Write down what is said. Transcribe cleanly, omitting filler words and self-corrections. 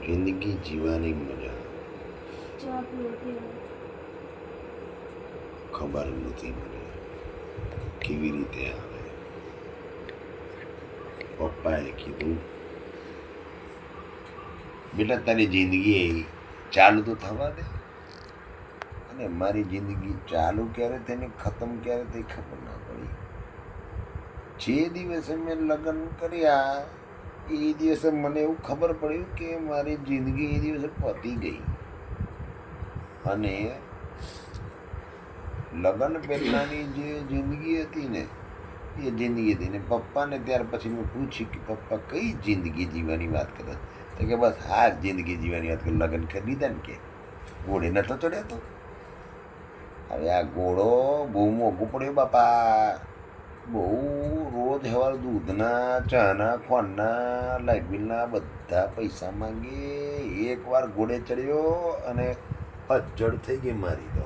જિંદગી જીવવાની મજા ખબર નથી મને કેવી રીતે આવે. પપ્પાએ કીધું, બેટા તારી જિંદગી ચાલુ તો થવા દે. અને મારી જિંદગી ચાલુ ક્યારે થઈને ખતમ ક્યારે થઈ ખબર ના પડી. જે દિવસે મેં લગ્ન કર્યા એ દિવસે મને એવું ખબર પડ્યું કે મારી જિંદગી એ દિવસે પતી ગઈ. અને લગ્ન પહેલાંની જે જિંદગી હતી ને એ જિંદગી હતી ને પપ્પાને ત્યાર પછી મેં પૂછ્યું કે પપ્પા કઈ જિંદગી જીવવાની વાત કરે? તો કે બસ આ જિંદગી જીવવાની વાત કરી. લગ્ન કરી લીધા ને કે ઘોડે નતો ચડ્યો તો. હવે આ ઘોડો બહુ મોંઘું પડ્યું બાપા. બહુ રોજ સવારે દૂધના ચાના ખોનના લાઇટ બિલના બધા પૈસા માંગે. એકવાર ઘોડે ચડ્યો અને અજડ થઈ ગઈ મારી તો.